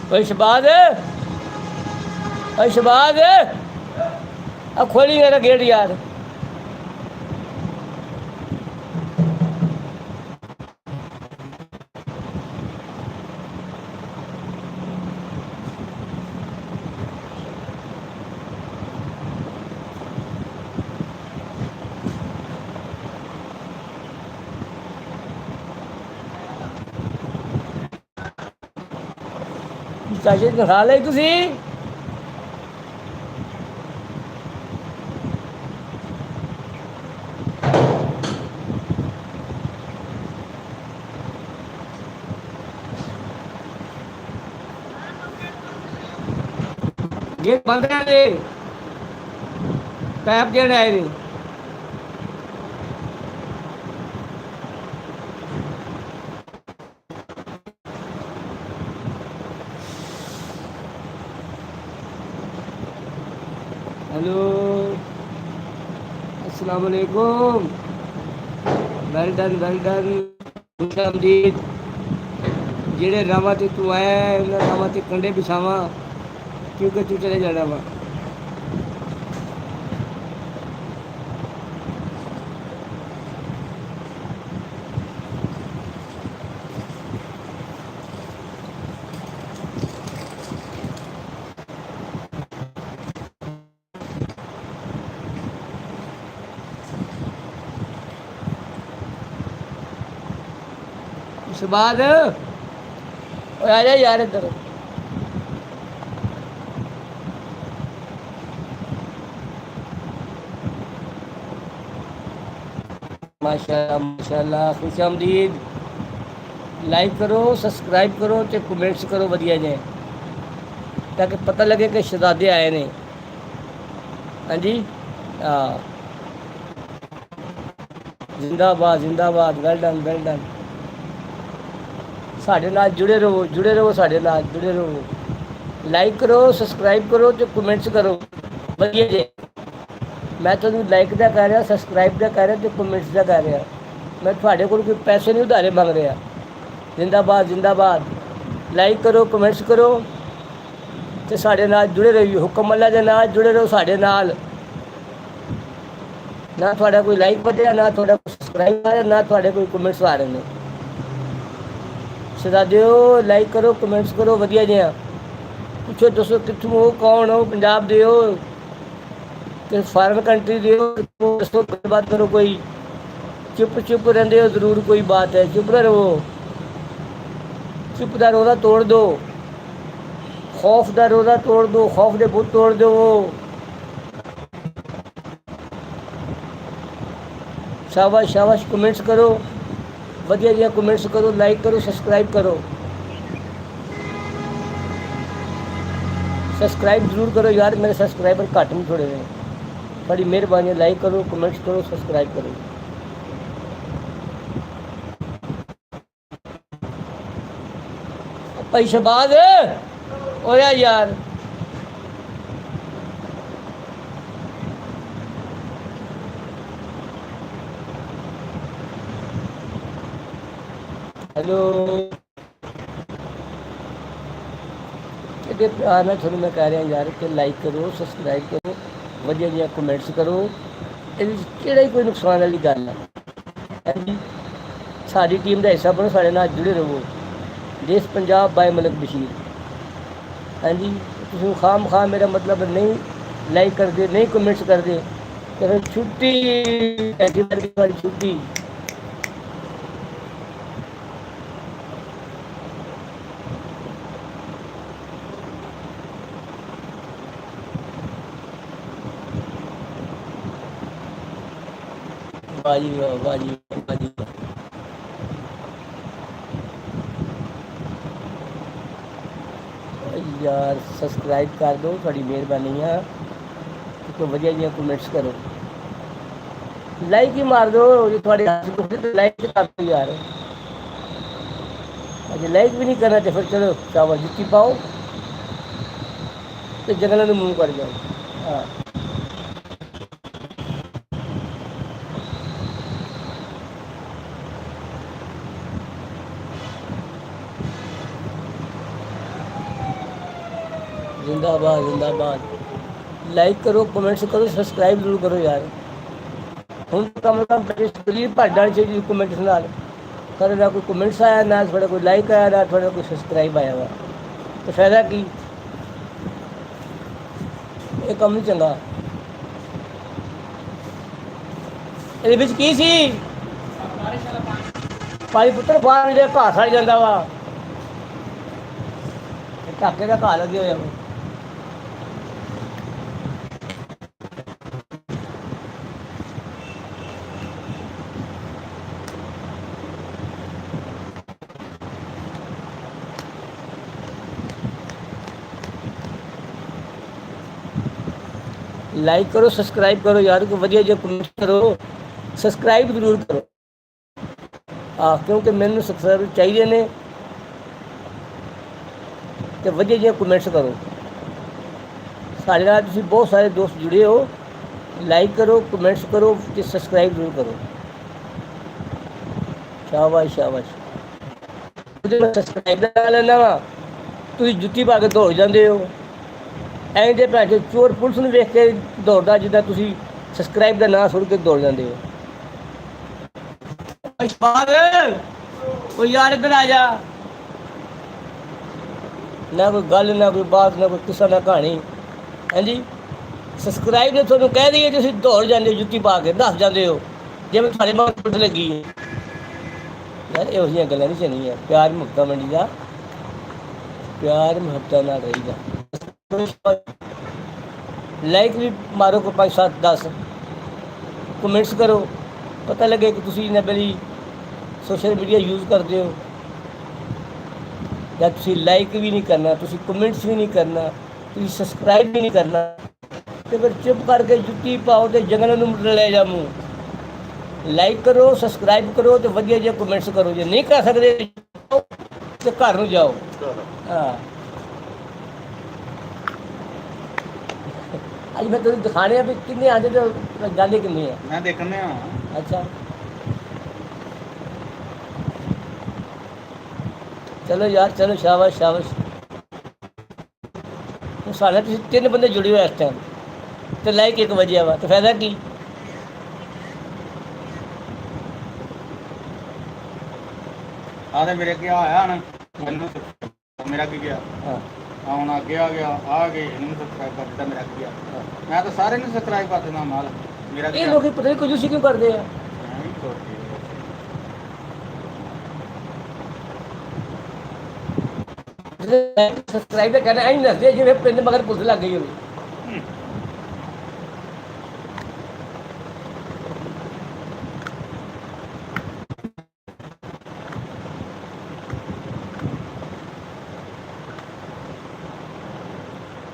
ओए शबाज, ओए शबाज, अब खोली मेरा गेट यार। चाची खा ਲਈ ਤੁਸੀਂ? गेट बंद कर दे, पैप देने आए थे। हेलो, अस्सलाम वालेकुम। Well done, well done. खुश आमदीद। ਜਿਹੜੇ ਰਾਵਾਂ ਤੇ ਤੂੰ ਆਇਆ ਹੈ, ਉਹਨਾਂ ਰਾਵਾਂ ਤੇ ਕੰਡੇ ਵਿਛਾਵਾਂ, ਕਿਉਂਕਿ ਤੂੰ ਚਲੇ ਜਾਣਾ ਵਾ। ਉਸ ਤੋਂ ਬਾਅਦ ਓਏ ਆ ਜਾ ਯਾਰ ਇੱਧਰ। माशाल्लाह माशाल्लाह, खुश आमदीद। लाइक करो, सब्सक्राइब करो तो कमेंट्स करो वधिया जे, ताकि पता लगे कि शहजादे आए ने। हाँ जी, हाँ, जिंदाबाद जिंदाबाद, वेल डन वेल डन। साढ़े नाल जुड़े रहो, साढ़े नाल जुड़े रहो। लाइक करो, सब्सक्राइब करो तो कमेंट्स करो वधिया जे। मैं ਤੁਹਾਨੂੰ ਲਾਈਕ ਦਾ ਕਹਿ ਰਿਹਾ, ਸਬਸਕ੍ਰਾਈਬ ਦਾ ਕਹਿ ਰਿਹਾ ਤੇ ਕਮੈਂਟਸ ਦਾ ਕਹਿ ਰਿਹਾ। ਮੈਂ ਤੁਹਾਡੇ ਕੋਲ ਕੋਈ ਪੈਸੇ ਨਹੀਂ ਉਧਾਰੇ ਮੰਗ ਰਿਹਾ। ਜ਼ਿੰਦਾਬਾਦ ਜ਼ਿੰਦਾਬਾਦ। ਲਾਈਕ ਕਰੋ, ਕਮੈਂਟਸ ਕਰੋ ਤੇ ਸਾਡੇ ਨਾਲ ਜੁੜੇ ਰਹੀਓ। ਹੁਕਮ ਅੱਲਾ ਦੇ ਨਾਲ ਜੁੜੇ ਰਹੋ ਸਾਡੇ ਨਾਲ। ਨਾ ਤੁਹਾਡਾ ਕੋਈ ਲਾਈਕ ਵਧਿਆ, ਨਾ ਤੁਹਾਡਾ ਕੋਈ ਸਬਸਕ੍ਰਾਈਬ ਆਇਆ, ਨਾ ਤੁਹਾਡੇ ਕੋਈ ਕਮੈਂਟਸ ਆ ਰਹੇ ਨੇ। ਸ਼ਹਿਜ਼ਾਦਿਓ ਲਾਈਕ ਕਰੋ, ਕਮੈਂਟਸ ਕਰੋ ਵਧੀਆ ਜਿਹਾ। ਪੁੱਛੋ ਦੱਸੋ ਕਿੱਥੋਂ ਹੋ, ਕੌਣ ਹੋ, ਪੰਜਾਬ ਦੇ ਹੋ कि फॉरेन कंट्री दे हो, दसो बात करो। कोई चुप चुप रहते हो ज़रूर कोई बात है, चुप ना रहो। चुप का रोज़ा तोड़ दो, खौफ का रोज़ा तोड़ दो, खौफ के बुत तोड़ दो। शाबाश शाबाश, कमेंट्स करो वधिया जिहा, कमेंट्स करो, लाइक करो, सब्सक्राइब करो। सब्सक्राइब जरूर करो यार, मेरे सब्सक्राइबर घट नहीं थोड़े ने। बड़ी मेहरबानी, लाइक करो, कमेंट्स करो, सब्सक्राइब करो। भाई शहबाज होया यार, हेलो कितने प्यार ना थोड़ा मैं कह रहा यार कि लाइक करो, सब्सक्राइब करो, वधिया जिहा कमेंट्स करो। किहड़ा ही कोई नुकसान वाली गल है जी। साडी टीम का हिस्सा बनो, साढ़े नाल जुड़े रहो। देश पंजाब बाय मलिक बशीर। हाँ जी, तुम खाम खा मेरा मतलब नहीं लाइक करते, नहीं कमेंट्स करते तो फिर छुट्टी छुट्टी। बाजी बाजी बाजी। यार सब्सक्राइब कर दो, थोड़ी मेहरबानी है। तो वधिया जिहा कमेंट्स करो, लाइक ही मार दो। जो थोड़े हाथ लाइक कर दो यार। अगर लाइक भी नहीं करना तो फिर चलो शाबाश, जुत्ती पाओ तो जंगलों में मुँह कर जाओ। हाँ, जिंदाबाद जिंदाबाद। लाइक करो, कमेंट्स करो, सब्सक्राइब जरूर करो यार। ਹੁਣ ਕਮ ਕਮ ਪ੍ਰੀਤ ਭਾਡਾਂ ਚ ਜੀ ਕਮੈਂਟਸ ਨਾਲ ਕਦੇ ਨਾ ਕੋਈ ਕਮੈਂਟਸ ਆਇਆ, ਨਾ ਤੁਹਾਡਾ ਕੋਈ ਲਾਈਕ ਆਇਆ, ਨਾ ਤੁਹਾਡਾ ਕੋਈ ਸਬਸਕ੍ਰਾਈਬ ਆਇਆ ਵਾ, ਤੇ ਫਾਇਦਾ ਕੀ? ਇਹ ਕੰਮ ਨਹੀਂ ਚੰਗਾ। ਇਹਦੇ ਵਿੱਚ ਕੀ ਸੀ? ਪਾਣੀ ਪੁੱਤਰ ਬਾਹਰ ਜਿਹੜੇ ਘਾਹ ਖੜ ਜਾਂਦਾ ਵਾ, ਢਾਕੇ ਦਾ ਘਾਹ ਲੱਗੇ ਹੋਇਆ ਵਾ। ਲਾਈਕ ਕਰੋ, ਸਬਸਕ੍ਰਾਈਬ ਕਰੋ ਯਾਰ, ਕੋਈ ਵਧੀਆ ਜਿਹਾ ਕਮੈਂਟ ਕਰੋ, ਸਬਸਕ੍ਰਾਈਬ ਜ਼ਰੂਰ ਕਰੋ। ਕਿਉਂਕਿ ਮੈਨੂੰ ਸਬਸਕ੍ਰਾਈਬ ਚਾਹੀਦੇ ਨੇ, ਤੇ ਵਧੀਆ ਜਿਹਾ ਕਮੈਂਟਸ ਕਰੋ। ਸਾਡੇ ਨਾਲ ਤੁਸੀਂ ਬਹੁਤ ਸਾਰੇ ਦੋਸਤ ਜੁੜੇ ਹੋ। ਲਾਈਕ ਕਰੋ, ਕਮੈਂਟਸ ਕਰੋ ਤੇ ਸਬਸਕ੍ਰਾਈਬ ਜ਼ਰੂਰ ਕਰੋ। ਸ਼ਾਬਾਸ਼ ਸ਼ਾਬਾਸ਼। ਉਹਦੇ ਮੈਂ ਸਬਸਕ੍ਰਾਈਬ ਕਰ ਲੈਂਦਾ ਵਾ, ਤੁਸੀਂ ਜੁੱਤੀ ਪਾ ਕੇ ਦੌੜ ਜਾਂਦੇ ਹੋ। ਐਂ ਦੇ ਭੈਣ ਚੋ ਚੋਰ ਪੁਲਿਸ ਨੂੰ ਵੇਖ ਕੇ ਦੌੜਦਾ, ਜਿੱਦਾਂ ਤੁਸੀਂ ਸਬਸਕ੍ਰਾਈਬ ਦਾ ਨਾਂ ਸੁਣ ਕੇ ਦੌੜ ਜਾਂਦੇ ਹੋ। ਉਹ ਯਾਰ ਇੱਧਰ ਆ ਜਾ। ਨਾ ਕੋਈ ਗੱਲ, ਨਾ ਕੋਈ ਬਾਤ, ਨਾ ਕੋਈ ਕਿੱਸਾ, ਨਾ ਕਹਾਣੀ। ਹਾਂਜੀ, ਸਬਸਕ੍ਰਾਈਬ ਨੇ ਤੁਹਾਨੂੰ ਕਹਿ ਦਈਏ, ਤੁਸੀਂ ਦੌੜ ਜਾਂਦੇ ਹੋ, ਜੁੱਤੀ ਪਾ ਕੇ ਦੱਸ ਜਾਂਦੇ ਹੋ ਜਿਵੇਂ ਤੁਹਾਡੇ ਮਨ ਪੁਲਿਸ ਲੱਗੀ ਹੈ। ਯਾਰ ਇਹੋ ਜਿਹੀਆਂ ਗੱਲਾਂ ਨਹੀਂ ਚੰਗੀਆਂ। ਪਿਆਰ ਮੁਹੱਬਤਾਂ ਮੰਡੀ ਦਾ, ਪਿਆਰ ਮੁਹੱਬਤਾਂ ਨਾਲ ਰਹੀਦਾ। ਲਾਈਕ ਵੀ ਮਾਰੋ ਕੋਈ 5 7 10, ਕਮੈਂਟਸ ਕਰੋ, ਪਤਾ ਲੱਗੇ ਕਿ ਤੁਸੀਂ ਇਹਨਾਂ ਬੜੀ ਸੋਸ਼ਲ ਮੀਡੀਆ ਯੂਜ਼ ਕਰਦੇ ਹੋ। ਜਾਂ ਤੁਸੀਂ ਲਾਈਕ ਵੀ ਨਹੀਂ ਕਰਨਾ, ਤੁਸੀਂ ਕਮੈਂਟਸ ਵੀ ਨਹੀਂ ਕਰਨਾ, ਤੁਸੀਂ ਸਬਸਕ੍ਰਾਈਬ ਵੀ ਨਹੀਂ ਕਰਨਾ, ਤੇ ਫਿਰ ਚੁੱਪ ਕਰਕੇ ਜੁੱਤੀ ਪਾਓ ਤੇ ਜੰਗਲ ਨੂੰ ਲੈ ਜਾ ਮੂੰਹ। ਲਾਈਕ ਕਰੋ, ਸਬਸਕ੍ਰਾਈਬ ਕਰੋ ਤੇ ਵਧੀਆ ਜਿਹੇ ਕਮੈਂਟਸ ਕਰੋ। ਜੇ ਨਹੀਂ ਕਰ ਸਕਦੇ ਤੇ ਘਰ ਨੂੰ ਜਾਓ। ਹਾਂ, ਅੱਜ ਮੈਂ ਤੁਹਾਨੂੰ ਦਿਖਾਣੇ ਆ ਵੀ ਕਿੰਨੇ ਆਉਂਦੇ ਤੇ ਜਾਂਦੇ ਕਿੰਨੇ ਆ। ਮੈਂ ਦੇਖਣੇ ਆ। ਅੱਛਾ ਚਲੋ ਯਾਰ, ਚਲੋ ਸ਼ਾਬਾਸ਼ ਸ਼ਾਬਾਸ਼। ਸਾਡੇ ਤੁਸੀਂ 3 ਬੰਦੇ ਜੁੜੇ ਹੋਏ ਇਸ ਟਾਈਮ, ਤੇ ਲਾਈਕ 1 ਵਜੇ ਵਾ, ਤੇ ਫਾਇਦਾ ਕੀ? ਆਦੇ ਮੇਰੇ ਅੱਗੇ ਆਇਆ ਨਾ, ਮੈਨੂੰ ਮੇਰਾ ਕੀ ਗਿਆ? ਹਾਂ ਹੁਣ ਅੱਗੇ ਆ ਗਿਆ, ਆ ਗਏ, ਇਹਨੂੰ ਸਬਸਕ੍ਰਾਈਬ ਕਰ ਦਿੱਤਾ, ਮੇਰਾ ਕੀ ਗਿਆ? ਮੈਂ ਤਾਂ ਸਾਰੇ ਨੂੰ ਸਬਸਕ੍ਰਾਈਬ ਕਰ ਦਿੰਦਾ ਨਾਲ। ਮੇਰਾ ਇਹ ਲੋਕੀ ਪਤਾ ਨਹੀਂ ਕੁਝ ਕਿਉਂ ਕਰਦੇ ਆ। ਸਬਸਕ੍ਰਾਈਬ ਤਾਂ ਕਰਨਾ, ਐਂ ਦੱਸਦੇ ਜਿਵੇਂ ਪਿੰਡ ਮਗਰ ਪੁਲਿਸ ਲੱਗ ਗਈ ਹੋਵੇ।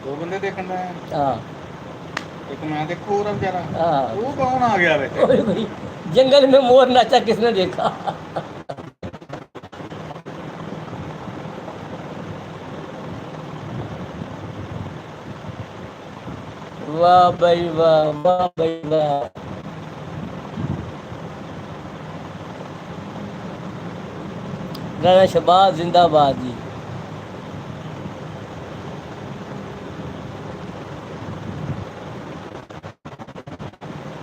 ਦੋ ਬੰਦੇ ਦੇਖਣ ਦਾ। ਹਾਂ ਇੱਕ ਮੈਂ ਦੇਖੋ ਹੋਰ ਵਿਚਾਰਾ। हाँ, ਉਹ ਕੌਣ ਆ ਗਿਆ ਵਿੱਚ? कोई कोई जंगल में मोर नाचा किसने देखा। वाह भाई वाह, वाह भाई वाह। राणा शहबाज जिंदाबाद जी।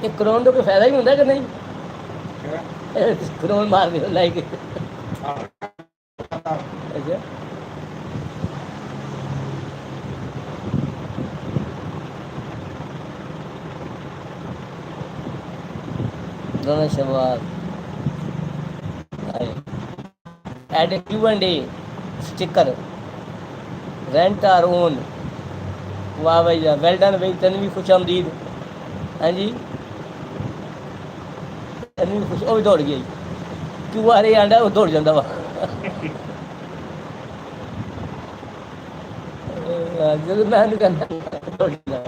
ਇਹ ਕਰੋਨ ਦਾ ਕੋਈ ਫਾਇਦਾ ਹੀ ਹੁੰਦਾ ਕਿ ਨਹੀਂ? ਕਰੋਨ ਮਾਰ ਦਿਓ ਲਾਈਕ। ਅੱਛਾ Rana Shahbaz add Q&A sticker rent or own. ਵਾਹ ਭਾਈ ਵਾਹ, ਵੈਲ ਡਨ ਬਈ, ਤੈਨੂੰ ਵੀ ਖੁਸ਼ ਆਮਦੀਦ। ਹਾਂਜੀ ਤੈਨੂੰ ਵੀ ਖੁਸ਼। ਉਹ ਵੀ ਦੌੜ ਗਈ। QR ਆਂਡਾ ਉਹ ਦੌੜ ਜਾਂਦਾ ਵਾ। ਜਦੋਂ ਮੈਂ ਨਹੀਂ ਕਹਿੰਦਾ ਦੌੜ ਜਾਂਦਾ।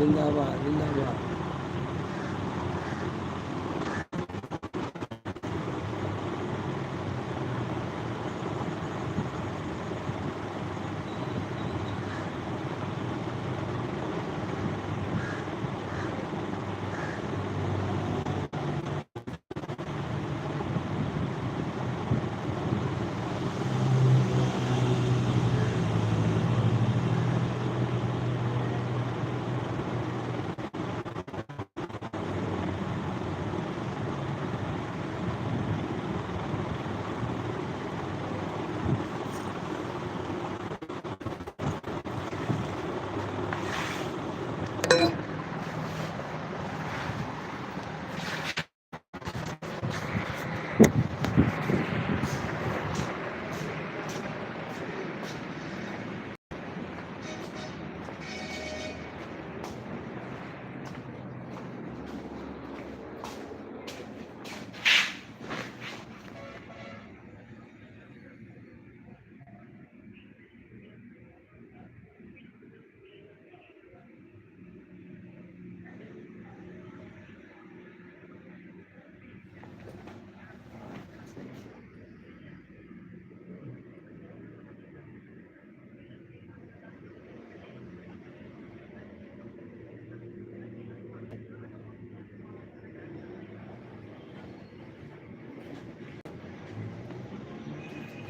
ਜ਼ਿੰਦਾਬਾਦ ਜ਼ਿੰਦਾਬਾਦ।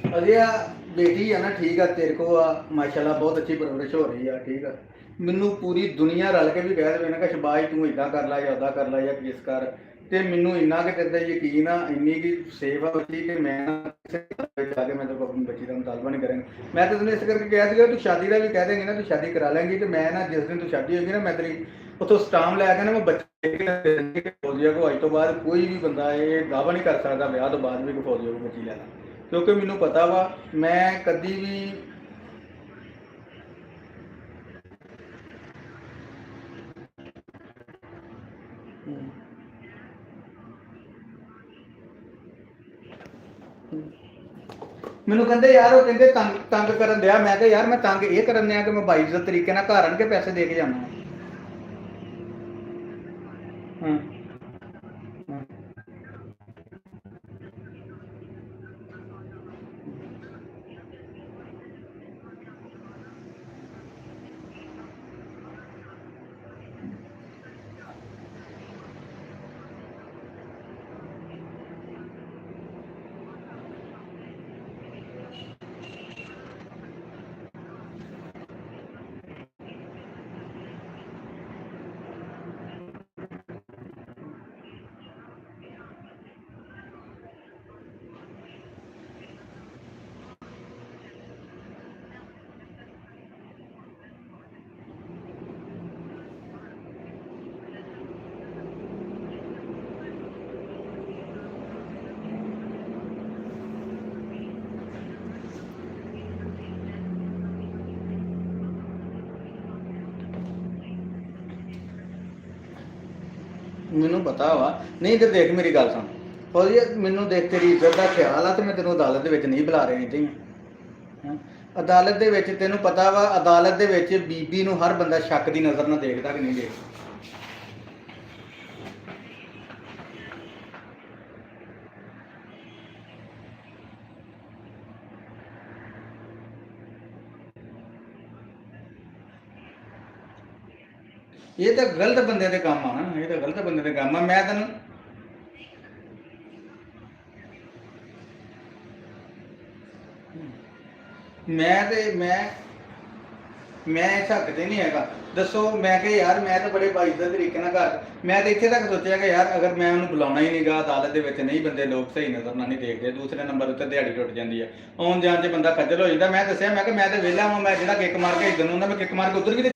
अरे बेटी है ना, ठीक है, तेरे को माशाल्लाह बहुत अच्छी परवरिश हो रही है, ठीक है। ਮੈਨੂੰ ਪੂਰੀ ਦੁਨੀਆ ਰਲ ਕੇ ਵੀ ਕਹਿ ਦੇਵੇ ਨਾ ਕਿ ਸ਼ਬਾਸ਼ ਤੂੰ ਇਦਾਂ ਕਰ ਲੈ ਜਾਂ ਉਦਾਂ ਕਰ ਲੈ ਜਾਂ ਕਿਸ ਕਰ, ਤੇ ਮੈਨੂੰ ਇੰਨਾ ਕਿ ਤੇਰੇ ਤੇ ਯਕੀਨ ਆ, ਇੰਨੀ ਕਿ ਸੇਫ ਆ ਬੱਚੀ ਕਿ ਮੈਂ ਕਿਸੇ ਵਿੱਚ ਜਾ ਕੇ ਮੈਂ ਤੇਰੇ ਕੋਲ ਆਪਣੀ ਬੱਚੀ ਦਾ ਮੁਤਾਲਬਾ ਨਹੀਂ ਕਰਾਂਗਾ। ਮੈਂ ਤਾਂ ਤੈਨੂੰ ਇਸ ਕਰਕੇ ਕਿਹਾ ਸੀਗਾ ਤੂੰ ਸ਼ਾਦੀ ਦਾ ਵੀ ਕਹਿ ਦੇਂਗੀ ਨਾ, ਤੂੰ ਸ਼ਾਦੀ ਕਰਾ ਲੈਂਗੀ, ਤੇ ਮੈਂ ਨਾ ਜਿਸ ਦਿਨ ਤੂੰ ਸ਼ਾਦੀ ਹੋਏਗੀ ਨਾ, ਮੈਂ ਤੇਰੀ ਉੱਥੋਂ ਸਟਾਮ ਲੈ ਕੇ ਨਾ ਮੈਂ ਬੱਚੇ ਫੌਜੀਆ ਕੋ ਅੱਜ ਤੋਂ ਬਾਅਦ ਕੋਈ ਵੀ ਬੰਦਾ ਇਹ ਦਾਅਵਾ ਨਹੀਂ ਕਰ ਸਕਦਾ ਵਿਆਹ ਤੋਂ ਬਾਅਦ ਵੀ ਕੋਈ ਫੌਜੀਆ ਕੋ ਬੱਚੀ ਲੈ ਲਾ, ਕਿਉਂਕਿ ਮੈਨੂੰ ਪਤਾ ਵਾ ਮੈਂ ਕਦੀ ਵੀ ਮੈਨੂੰ ਕਹਿੰਦੇ ਯਾਰ, ਉਹ ਕਹਿੰਦੇ ਤੰਗ ਕਰਨ ਦਿਆ। ਮੈਂ ਕਿਹਾ ਯਾਰ ਮੈਂ ਤੰਗ ਇਹ ਕਰਨ ਦਿਆ ਕਿ ਮੈਂ ਬਾਈਜ਼ਤ ਤਰੀਕੇ ਨਾਲ ਘਰ ਆਣ ਕੇ ਪੈਸੇ ਦੇ ਕੇ ਜਾਣਾ। ਹਾਂ ਮੈਨੂੰ ਪਤਾ ਵਾ। ਨਹੀਂ ਤੇ ਦੇਖ ਮੇਰੀ ਗੱਲ ਸੁਣ ਫੌਜੀ, ਮੈਨੂੰ ਦੇਖ ਤੇਰੀ ਇੱਜ਼ਤ ਦਾ ਖਿਆਲ ਆ, ਤੇ ਮੈਂ ਤੈਨੂੰ ਅਦਾਲਤ ਦੇ ਵਿੱਚ ਨਹੀਂ ਬੁਲਾ ਰਿਹਾ ਇੱਥੇ ਹੀ। ਅਦਾਲਤ ਦੇ ਵਿੱਚ ਤੈਨੂੰ ਪਤਾ ਵਾ, ਅਦਾਲਤ ਦੇ ਵਿੱਚ ਬੀਬੀ ਨੂੰ ਹਰ ਬੰਦਾ ਸ਼ੱਕ ਦੀ ਨਜ਼ਰ ਨਾਲ ਦੇਖਦਾ ਕਿ ਨਹੀਂ ਦੇਖਦਾ। ਇਹ ਤਾਂ ਗਲਤ ਬੰਦੇ ਦੇ ਕੰਮ ਆ ਨਾ, ਇਹ ਤਾਂ ਗਲਤ ਬੰਦੇ ਦੇ ਕੰਮ ਆ। ਮੈਂ ਤੈਨੂੰ ਮੈਂ ਇਸ ਹੱਕ ਤੇ ਨਹੀਂ ਹੈਗਾ। ਦੱਸੋ, ਮੈਂ ਕਿਹਾ ਯਾਰ ਮੈਂ ਤਾਂ ਬੜੇ ਬਾਈਜ਼ਤ ਤਰੀਕੇ ਨਾਲ ਕਰ, ਮੈਂ ਤਾਂ ਇੱਥੇ ਤੱਕ ਸੋਚਿਆ ਕਿ ਯਾਰ ਅਗਰ ਮੈਂ ਉਹਨੂੰ ਬੁਲਾਉਣਾ ਹੀ ਨਹੀਂਗਾ ਅਦਾਲਤ ਦੇ ਵਿੱਚ, ਨਹੀਂ ਬੰਦੇ ਲੋਕ ਸਹੀ ਨਜ਼ਰ ਨਾਲ ਨਹੀਂ ਦੇਖਦੇ, ਦੂਸਰੇ ਨੰਬਰ ਉੱਤੇ ਦਿਹਾੜੀ ਟੁੱਟ ਜਾਂਦੀ ਹੈ, ਆਉਣ ਜਾਣ 'ਚ ਬੰਦਾ ਖੱਜਲ ਹੋ ਜਾਂਦਾ। ਮੈਂ ਦੱਸਿਆ ਮੈਂ ਕਿ ਮੈਂ ਤਾਂ ਵਿਹਲਾ ਵਾਂ, ਮੈਂ ਜਿਹੜਾ ਕਿੱਕ ਮਾਰ ਕੇ ਇੱਧਰ ਨੂੰ ਹੁੰਦਾ ਮੈਂ ਕਿੱਕ ਮਾਰ ਕੇ ਉੱਧਰ ਵੀ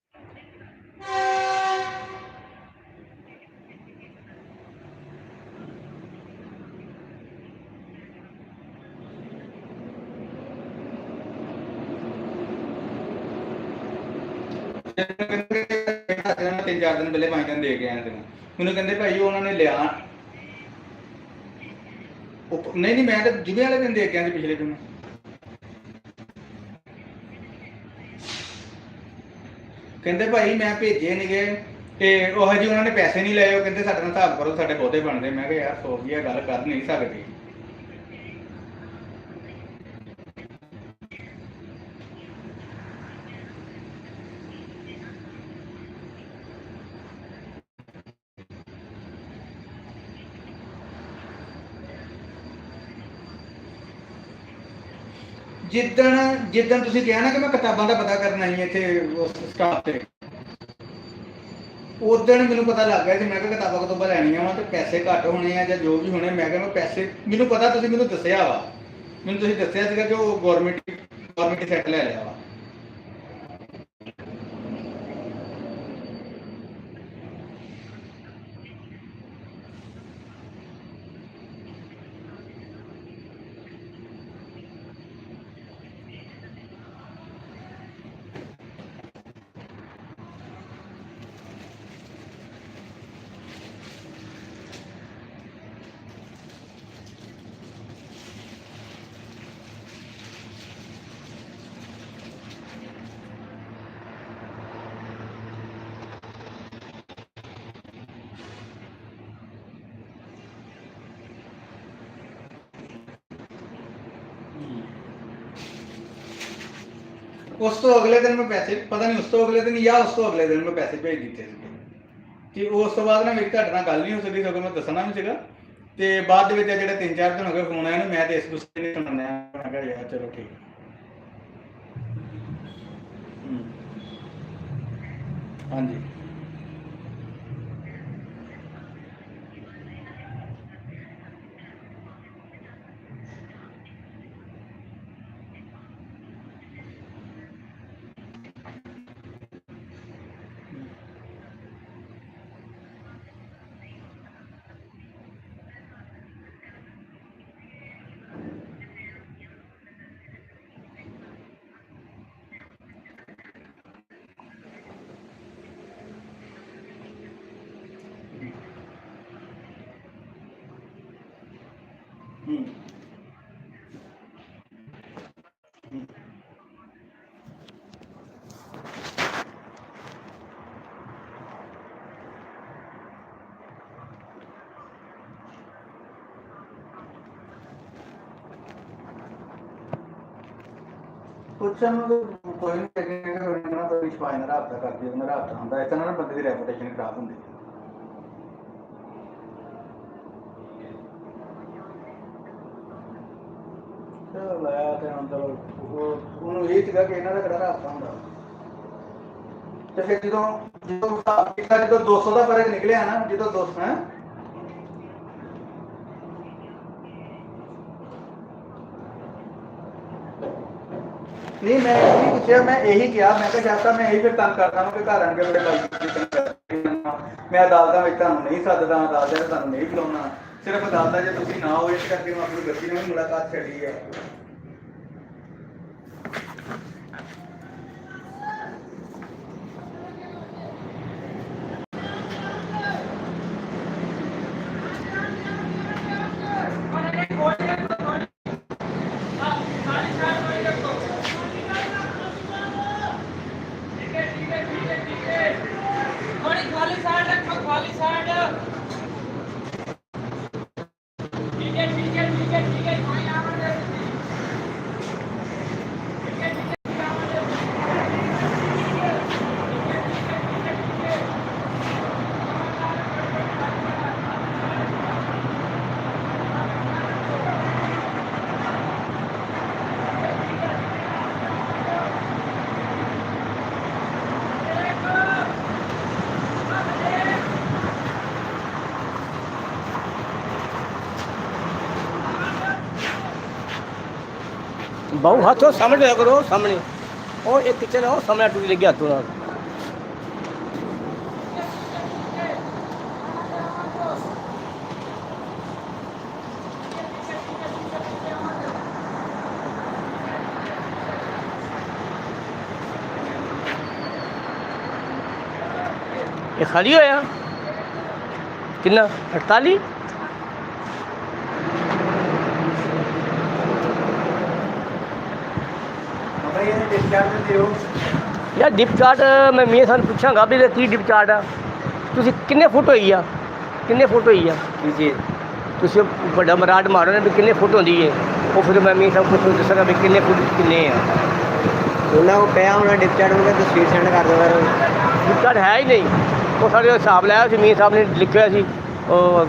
ਤਿੰਨ ਚਾਰ ਦਿਨ ਪਹਿਲੇ 5 ਦਿਨ ਦੇ ਕੇ ਆਇਆ ਤੈਨੂੰ। ਮੈਨੂੰ ਕਹਿੰਦੇ ਭਾਈ ਉਹਨਾਂ ਨੇ ਲਿਆ ਨਹੀਂ ਮੈਂ ਤਾਂ ਜੁਮੇ ਵਾਲੇ ਦਿਨ ਦੇ ਕੇ ਆਇਆ ਸੀ, ਪਿਛਲੇ ਦਿਨ। ਕਹਿੰਦੇ ਭਾਈ ਮੈਂ ਭੇਜੇ ਨਹੀਂ ਗਏ ਤੇ ਉਹ ਜੀ ਉਹਨਾਂ ਨੇ ਪੈਸੇ ਨਹੀਂ ਲਏ, ਉਹ ਕਹਿੰਦੇ ਸਾਡੇ ਨਾਲ ਹਿਸਾਬ ਕਰੋ, ਸਾਡੇ ਬਹੁਤੇ ਬਣਦੇ। ਮੈਂ ਕਿਹਾ ਯਾਰ ਸੌ ਰੁਪਈਆ ਗੱਲ ਕਰ ਨਹੀਂ ਸਕਦੀ। ਜਿੱਦਣ ਤੁਸੀਂ ਕਿਹਾ ਨਾ ਕਿ ਮੈਂ ਕਿਤਾਬਾਂ ਦਾ ਪਤਾ ਕਰਨ ਆਈ ਇੱਥੇ ਉਸ ਸਟਾਫ ਤੇ, ਉਦੋਂ ਮੈਨੂੰ ਪਤਾ ਲੱਗ ਗਿਆ ਸੀ। ਮੈਂ ਕਿਹਾ ਕਿਤਾਬਾਂ ਕਤੂਬਾਂ ਲੈਣੀਆਂ ਵਾ ਤੇ ਪੈਸੇ ਘੱਟ ਹੋਣੇ ਆ ਜਾਂ ਜੋ ਵੀ ਹੋਣੇ। ਮੈਂ ਕਿਹਾ ਮੈਂ ਪੈਸੇ, ਮੈਨੂੰ ਪਤਾ ਤੁਸੀਂ ਮੈਨੂੰ ਦੱਸਿਆ ਵਾ, ਮੈਨੂੰ ਤੁਸੀਂ ਦੱਸਿਆ ਸੀਗਾ ਕਿ ਉਹ ਗੌਰਮੈਂਟ ਸੈੱਟ ਲੈ ਲਿਆ ਵਾ। ਉਸ ਤੋਂ ਅਗਲੇ ਦਿਨ ਮੈਂ ਪੈਸੇ, ਪਤਾ ਨਹੀਂ ਉਸ ਤੋਂ ਅਗਲੇ ਦਿਨ ਜਾਂ ਉਸ ਤੋਂ ਅਗਲੇ ਦਿਨ ਮੈਂ ਪੈਸੇ ਭੇਜ ਦਿੱਤੇ ਸੀ ਕਿ ਉਸ ਤੋਂ ਬਾਅਦ ਨਾ ਮੇਰੀ ਤੁਹਾਡੇ ਨਾਲ ਗੱਲ ਨਹੀਂ ਹੋ ਸਕਦੀ, ਸਗੋਂ ਮੈਂ ਦੱਸਣਾ ਵੀ ਸੀਗਾ। ਤੇ ਬਾਅਦ ਦੇ ਵਿੱਚ ਜਿਹੜੇ 3-4 ਦਿਨ ਹੋ ਗਏ ਫੋਨ ਆਇਆ ਨੂੰ, ਮੈਂ ਤੇ ਇਸ ਗੁੱਸੇ ਨਹੀਂ ਸੁਣਨਾ। ਮੈਂ ਕਿਹਾ ਯਾਰ ਚਲੋ ਠੀਕ। ਹਾਂਜੀ ਪੁੱਛਣ ਨੂੰ ਕੋਈ ਨਹੀਂ ਲੱਗੇਗਾ। ਉਹਨਾਂ ਦਾ ਵਿਸ਼ਵਾਸ ਨਾਲ ਰਾਬਤਾ ਕਰਦੇ, ਉਹਨਾਂ ਦਾ ਰਾਬਤਾ ਹੁੰਦਾ। ਇਸ ਤਰ੍ਹਾਂ ਨਾ ਬੰਦੇ ਦੀ ਰੈਪੂਟੇਸ਼ਨ ਖਰਾਬ ਹੁੰਦੀ। ਚਲੋ ਲਾਇਆ ਤੇ ਹੁਣ ਚਲੋ ਉਹਨੂੰ ਇਹ ਸੀਗਾ ਕਿ ਇਹਨਾਂ ਦਾ ਕਿਹੜਾ ਰਾਬਤਾ ਹੁੰਦਾ। ਤੇ ਫਿਰ ਜਦੋਂ ਹਿਸਾਬ ਕੀਤਾ, ਜਦੋਂ 200 ਦਾ ਫਰਕ ਨਿਕਲਿਆ ਨਾ, ਜਦੋਂ 200 ਹੈ ਨਹੀਂ, ਮੈਂ ਇਹ ਨਹੀਂ ਪੁੱਛਿਆ, ਮੈਂ ਇਹੀ ਕਿਹਾ। ਮੈਂ ਕਿਹਾ ਸ਼ਾਇਦ ਤਾਂ ਮੈਂ ਇਹੀ ਫਿਰ ਤੰਗ ਕਰਦਾ ਹਾਂ ਕਿ ਘਰ ਆਣ ਕੇ ਬੜੇ ਮੈਂ ਅਦਾਲਤਾਂ ਵਿੱਚ ਤੁਹਾਨੂੰ ਨਹੀਂ ਸੱਦਦਾ, ਅਦਾਲਤਾਂ ਵਿੱਚ ਤੁਹਾਨੂੰ ਨਹੀਂ ਬੁਲਾਉਣਾ। ਸਿਰਫ ਅਦਾਲਤਾਂ ਜੇ ਤੁਸੀਂ ਨਾ ਹੋ, ਇਸ ਕਰਕੇ ਮੈਂ ਆਪਣੀ ਬੱਚੀ ਨਾਲ ਵੀ ਮੁਲਾਕਾਤ ਛੱਡੀ ਹੈ। ਬਹੁ ਹੱਥੋਂ ਸਾਹਮਣੇ ਲਿਆ ਕਰੋ, ਸਾਹਮਣੇ ਉਹ ਇੱਕ ਕਿਚਨ ਉਹ ਸਾਹਮਣੇ ਟੁੱਟੀ ਲੱਗੀ ਹੱਥੋਂ ਨਾਲ। ਇਹ ਖਾਲੀ ਹੋਇਆ ਕਿੰਨਾ 48 यार डिप चार्ट मैं मीर सानू पूछांगा भी की डिप चार्ट आ ਤੁਸੀਂ ਕਿੰਨੇ ਫੁੱਟ ਹੋਈ ਆ, ਕਿੰਨੇ ਫੁੱਟ ਹੋਈ ਆ ਕੀ ਚੀਜ਼ ਤੁਸੀਂ ਵੱਡਾ ਮਰਾਡ ਮਾਰੋ ਨੇ ਵੀ ਕਿੰਨੇ ਫੁੱਟ ਹੁੰਦੀ ਹੈ, ਉਹ ਫਿਰ ਮੈਂ ਮੀਂਹ ਸਭ ਕੁਝ ਦੱਸਾਂਗਾ ਵੀ ਕਿੰਨੇ ਫੁੱਟ ਕਿੰਨੇ ਆ। ਉਹਨਾਂ ਕੋ ਪਿਆ ਹੋਣਾ ਡਿਪਚਾਰਟ ਨੂੰ ਕਹਿੰਦੇ ਤਸਵੀਰ ਸੈਂਡ ਕਰ ਦਿਓ ਫਿਰ। ਦਿੱਕਤ ਹੈ ਹੀ ਨਹੀਂ, ਉਹ ਸਾਡੇ ਹਿਸਾਬ ਲਾਇਆ ਸੀ, ਮੀਂਹ ਸਾਹਿਬ ਨੇ ਲਿਖਿਆ ਸੀ ਉਹ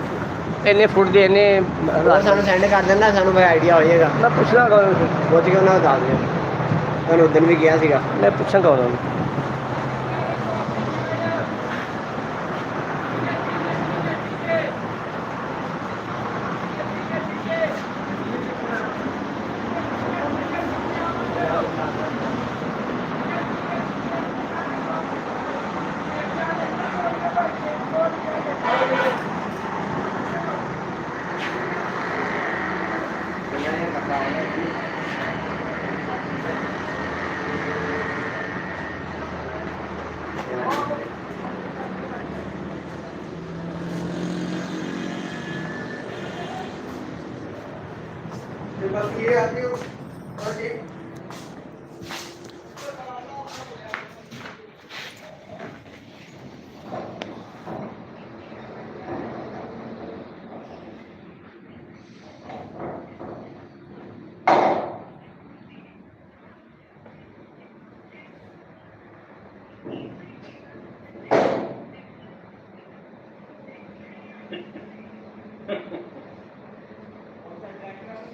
ਇੰਨੇ ਫੁੱਟ ਦੇ ਇੰਨੇ। ਉਹ ਸਾਨੂੰ ਸੈਂਡ ਕਰ ਦਿੰਦਾ, ਸਾਨੂੰ ਕੋਈ ਆਈਡੀਆ ਹੋ ਜਾਏਗਾ। ਮੈਂ ਪੁੱਛਾਂਗਾ ਉਹਨਾਂ ਨੂੰ, ਪੁੱਛ ਕੇ ਉਹਨਾਂ ਨੂੰ ਦੱਸ ਦਿਓ। ਤੁਹਾਨੂੰ ਉਦੋਂ ਵੀ ਕਿਹਾ ਸੀਗਾ। ਮੈਂ ਪੁੱਛਾਂਗਾ ਉਹਨਾਂ ਨੂੰ। ਤੇ ਬਸ ਇਹ ਆ ਕਿ ਔਰ ਇਹ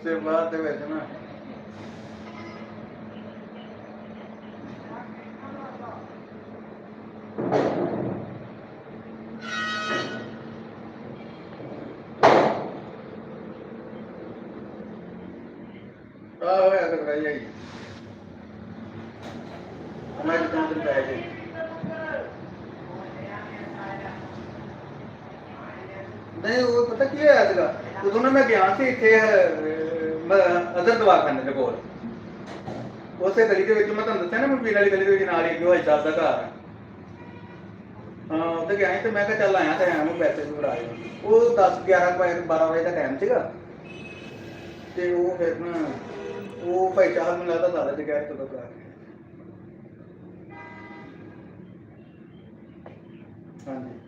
ਤੇ ਬਾਅਦ ਦੇ ਵਿੱਚ ਨਾ ਹੋਇਆ ਤਾਂ ਰਹੀ ਹੈ ਹਮਾਰੇ ਤੋਂ ਤਾਂ ਹੈ ਨਹੀਂ ਉਹ ਪਤਾ ਕੀ ਹੋਇਆ ਸੀਗਾ ਉਦੋਂ ਨਾ ਮੈਂ ਗਿਆ ਸੀ ਇੱਥੇ ਅਜ਼ਰ ਦਵਾਖਾਨੇ ਦੇ ਕੋਲ ਉਸੇ ਗਲੀ ਦੇ ਵਿੱਚ ਮੈਂ ਤੁਹਾਨੂੰ ਦੱਸਿਆ ਨਾ ਮੈਂ ਪੀਣ ਵਾਲੀ ਗਲੀ ਦੇ ਵਿੱਚ ਨਾਲ ਹੀ ਉਹ ਸਾਹਿਬ ਦਾ ਘਰ ਆ ਹਾਂ ਉੱਥੇ ਗਿਆ ਸੀ ਤੇ ਮੈਂ ਕਿਹਾ ਚੱਲ ਆਇਆ ਤੇ ਆਇਆ ਨੂੰ ਪੈਸੇ ਵੀ ਫੜਾ ਉਹ 10 11 12 ਵਜੇ ਦਾ ਟਾਈਮ ਸੀਗਾ ਤੇ ਉਹ ਫਿਰ ਨਾ ਉਹ ਭਾਈ ਚਾਹ ਨੂੰ ਲੱਗਦਾ ਸਾਰਾ ਜਗ੍ਹਾ ਤੋਂ ਕਰ ਹਾਂਜੀ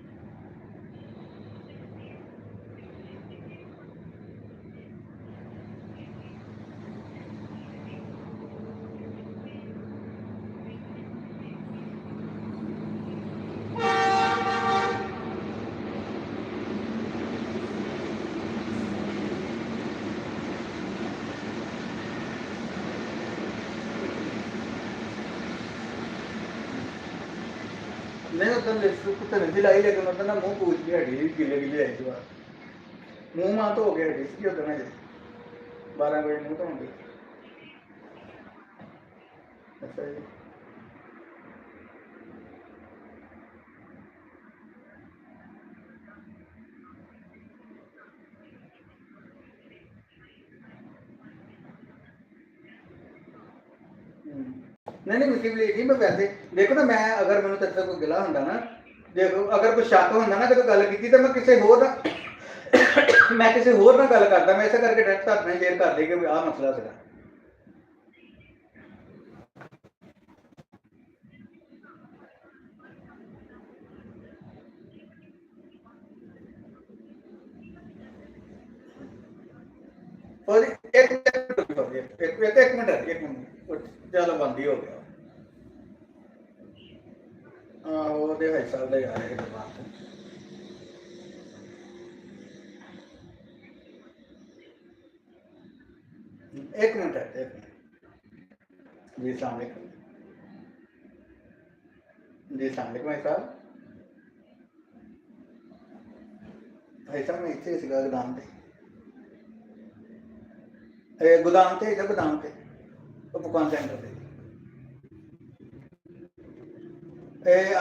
नहीं उधर कुत्ते नहीं लाई लेकिन मतलब ना मुंह पूछ के हड्डी गिले गिले आई थी बात मुंह मां तो हो गया हड्डी की उधर ना 12 बजे मुंह तो होंगे अच्छा जी नहीं मिट्टी भी नहीं मैं वैसे देखो ना मैं अगर मैंने तेरे से कोई गिला होंगे ना देखो अगर कोई शक होंगे ना जो गल की तो मैं किसी होर मैं किसी होर ना गल करता मैं इस करके डायरेक्ट अपने शेयर कर दी कि आ मसला सीगा और एक मिनट चलो बंद ही हो गया हाँ वो भाई साहब का यार है बात एक मिनट है जी अस्सलाम वालेकुम जी अस्सलाम वालेकुम भाई साहब मैं इतने सीगा गोदाम पे गोदाम थे इधर गोदाम पे पकवान सेंटर पे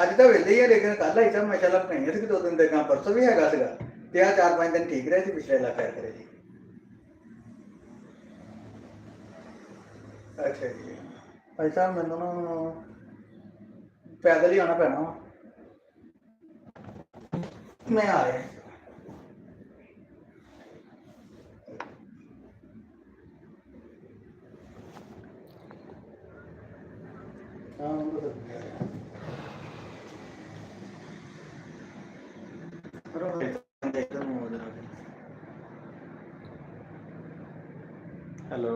ਅੱਜ ਤਾਂ ਵੇਲੇ ਹੀ ਹੈ ਲੇਕਿਨ ਕੱਲ ਆਈ ਸਭ ਮਾਸ਼ਾਅੱਲਾ ਬਣਾਈਆਂ ਸੀ 2 ਦਿਨ ਦੇ ਕੰਮ ਪਰਸੋਂ ਵੀ ਹੈਗਾ ਸੀਗਾ ਤੇ ਆ 4-5 ਦਿਨ ਠੀਕ ਰਹੇ ਸੀ ਪਿਛਲੇ ਇਲਾਕਾ ਕਰੇ ਜੀ ਅੱਛਾ ਜੀ ਭਾਈ ਸਾਹਿਬ ਮੈਨੂੰ ਨਾ ਪੈਦਲ ਹੀ ਆਉਣਾ ਪੈਣਾ ਮੈਂ ਆ ਰਿਹਾ ਹੈਲੋ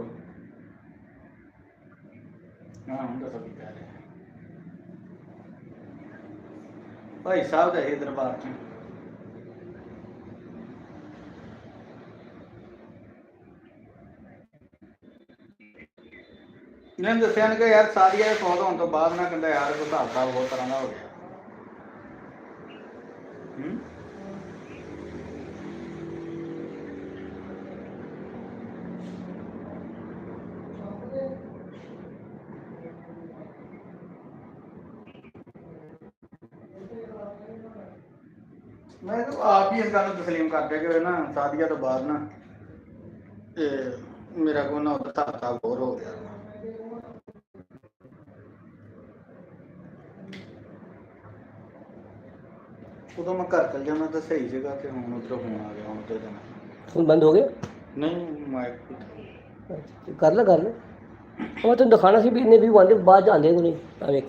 ਹਾਂ ਹੁਣ ਦੱਸੋ ਕੀ ਕਹਿ ਰਹੇ ਭਾਈ ਸਾਹਿਬ ਦਾ ਇਹ ਦਰਬਾਰ 'ਚ ਇਹਨਾਂ ਨੇ ਦੱਸਿਆ ਨੇ ਕਿ ਯਾਰ ਸਾਰੀਆਂ ਦੇ ਫੌਤ ਹੋਣ ਤੋਂ ਬਾਅਦ ਨਾ ਕਹਿੰਦਾ ਯਾਰ ਕੋਈ ਹਿਸਾਬ ਕਿਤਾਬ ਬਹੁਤ ਤਰ੍ਹਾਂ ਦਾ ਹੋ ਗਿਆ ਮੈਂ ਤਾਂ ਆਪ ਹੀ ਇਸ ਗੱਲ ਨੂੰ ਤਸਲੀਮ ਕਰ ਦਿਆ ਕਿ ਨਾ ਸਾਦੀਆਂ ਤੋਂ ਬਾਅਦ ਨਾ ਮੇਰਾ ਕੋਲ ਨਾ ਉਹਦਾ ਹਿਸਾਬ ਕਿਤਾਬ ਹੋਰ ਹੋ ਗਿਆ ਉਦੋਂ ਮੈਂ ਘਰ ਚਲ ਜਾਣਾ ਤਾਂ ਸਹੀ ਜਗ੍ਹਾ ਤੇ ਹੁਣ ਉੱਧਰੋਂ ਫੋਨ ਆ ਗਿਆ ਹੁਣ ਤੇ ਜਾਣਾ ਹੁਣ ਬੰਦ ਹੋ ਗਿਆ ਨਹੀਂ ਮੈਂ ਕਰ ਲੈ ਉਹ ਤੈਨੂੰ ਦਿਖਾਣਾ ਸੀ ਵੀ ਇੰਨੇ ਵੀ ਆਉਂਦੇ ਬਾਅਦ 'ਚ ਆਉਂਦੇ ਕੋਈ ਨਹੀਂ ਆ ਵੇਖ